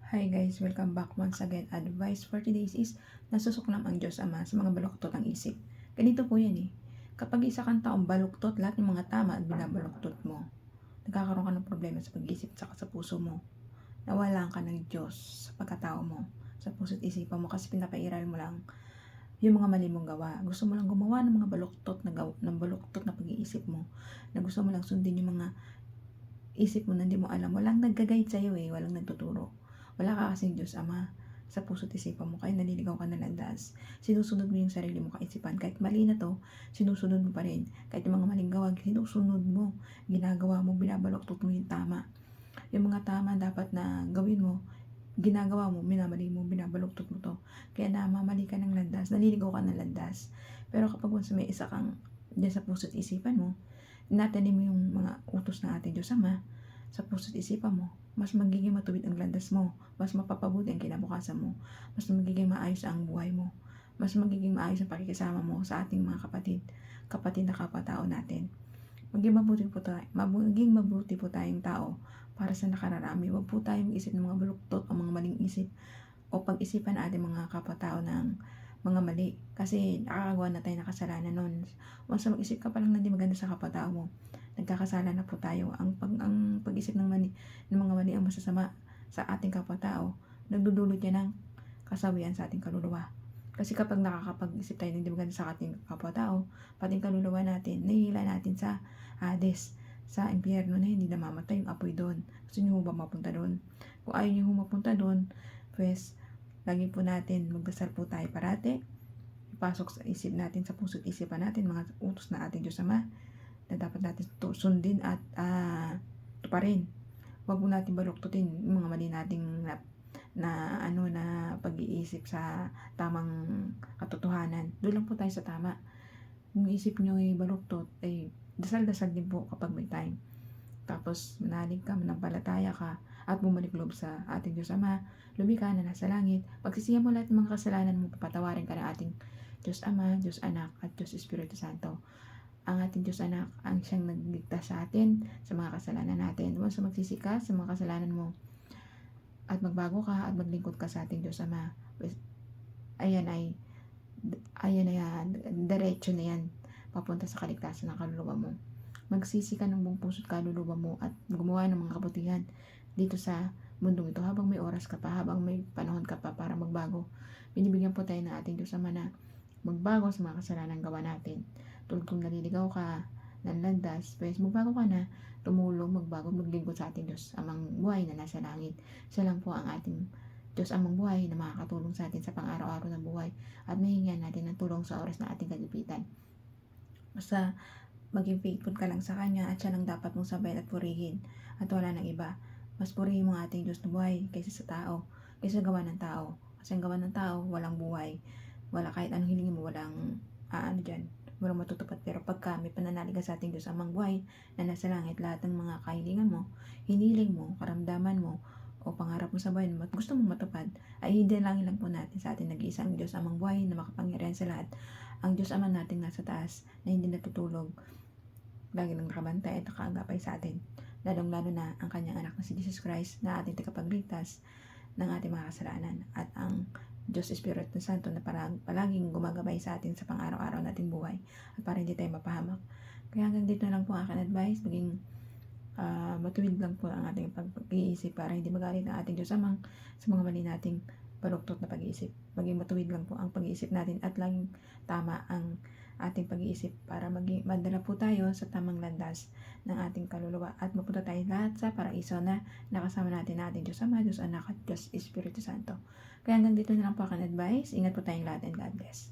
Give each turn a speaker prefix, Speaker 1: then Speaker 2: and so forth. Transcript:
Speaker 1: Hi guys, welcome back once again. Advice for today's is nasusuklam ang Diyos Ama sa mga baluktot ng isip. Ganito po yan eh. Kapag isa kang taong baluktot, lahat ng mga tama at binabaluktot mo, nagkakaroon ka ng problema sa pag-isip at sa puso mo. Nawalan ka ng Diyos sa pagkatao mo, sa puso at isipan mo kasi pinapairal mo lang yung mga mali mong gawa. Gusto mo lang gumawa ng mga baluktot na pag-iisip mo. Na gusto mo lang sundin yung mga isip mo na hindi mo alam. Walang nag-guide sa'yo eh, walang nagtuturo. Wala ka kasing Diyos Ama sa puso't isipan mo, kaya naliligaw ka na landas. Sinusunod mo yung sarili mo kaisipan. Kahit mali na to, sinusunod mo pa rin. Kahit yung mga maling gawa, sinusunod mo. Ginagawa mo, binabaloktot mo yung tama. Yung mga tama dapat na gawin mo, ginagawa mo, minamali mo, binabaluktot mo to. Kaya namamali ka ng landas, naliligaw ka ng landas. Pero kapag once may isa kang dyan sa puso't isipan mo, tinatanim mo yung mga utos ng ating Diyos Ama sa puso't isipan mo, mas magiging matuwid ang landas mo, mas mapapabuti ang kinabukasan mo, mas magiging maayos ang buhay mo, mas magiging maayos ang pakikisama mo sa ating mga kapatid na kapatao natin. Maging mabuti po tayong tao para sa nakararami. Huwag po tayong isip ng mga baluktot o mga maling isip o pag-isipan natin mga kapatao ng mga mali. Kasi nakakagawa na tayo ng kasalanan nun. Once mag-isip ka pa lang na hindi maganda sa kapatao mo, nagkakasala na po tayo. Ang pag-isip ng mga mali ang masasama sa ating kapatao, nagdudulot yan ng kasawian sa ating kaluluwa. Kasi kapag nakakapag-isip tayo ng hindi maganda sa ating kapatao, pating kaluluwa natin, nahihila natin sa Hades, sa impyerno na hindi namamatay yung apoy doon. Gusto nyo ba mapunta doon? Kung ayaw nyo mapunta doon, pues, lagi po natin, magdasal po tayo parati. Ipasok sa isip natin, sa puso't isipan natin, mga utos na ating Diyos Ama, na dapat natin sundin at tuparin. Huwag po natin baluktutin yung mga mali nating na pag-iisip sa tamang katotohanan. Doon lang po tayo sa tama. Yung isip nyo ay baluktot, ay dasal-dasal din po kapag may time. Tapos manalig ka, manampalataya ka, at bumalik loob sa ating Diyos Ama, lumikha na nasa langit. Pagsisihan mo lahat ng mga kasalanan mo, papatawarin ka ng ating Diyos Ama, Diyos Anak, at Diyos Espiritu Santo. Ang ating Diyos Anak ang siyang nagligtas sa atin sa mga kasalanan natin. Once magsisi ka sa mga kasalanan mo at magbago ka at maglingkod ka sa ating Diyos Ama, ayan ay diretso na yan papunta sa kaligtasan ng kaluluwa mo. Magsisi ka ng buong puso't kaluluwa mo at gumawa ng mga kabutihan dito sa mundong ito habang may oras ka pa, habang may panahon ka pa para magbago. Binibigyan po tayo ng ating Diyos Ama na magbago sa mga kasalanan gawa natin. Tulad kung naliligaw ka ng landas, pues magbago ka na, tumulong, magbago, maglingkod sa ating Diyos Amang buhay na nasa langit. Siya lang po ang ating Diyos Amang buhay na makakatulong sa atin sa pang-araw-araw na buhay at mahingan natin ng tulong sa oras na ating kagipitan. Basta maging faithful ka lang sa Kanya at siya lang dapat mong sabayan at purihin at wala nang iba. Mas purihin mo ang ating Diyos na buhay kaysa sa tao, kaysa gawa ng tao. Kasi ang gawa ng tao, walang buhay. Wala kahit anong hilingin mo, walang walang matutupad. Pero pagka may pananalig ka sa ating Diyos Amang buhay na nasa langit, lahat ng mga kahilingan mo, hiniling mo, karamdaman mo, o pangarap mo sa buhay at gusto mong matupad, ay hidalangin lang po natin sa ating nag-iisang Diyos Amang buhay na makapangyarihan sa lahat. Ang Diyos Ama natin nasa taas na hindi natutulog, lagi nang nakabantay at nakaagapay sa atin. Lalong-lalo na ang kanyang anak na si Jesus Christ na ating tagapagligtas ng ating mga kasalanan at ang Diyos Espiritu Santo na palaging gumagabay sa atin sa pang-araw-araw nating buhay at para hindi tayo mapahamak. Kaya hanggang dito lang po ang aking advice. Maging matuwid lang po ang ating pag-iisip para hindi magalit ang ating Diyos Amang sa mga mali nating baluktot na pag-iisip. Maging matuwid lang po ang pag-iisip natin at laging tama ang ating pag-iisip para madala po tayo sa tamang landas ng ating kaluluwa at mapunta tayo lahat sa paraiso na nakasama natin na ating Diyos Ama, Diyos Anak at Diyos Espiritu Santo. Kaya hanggang dito na lang po aking advice. Ingat po tayong lahat and God bless.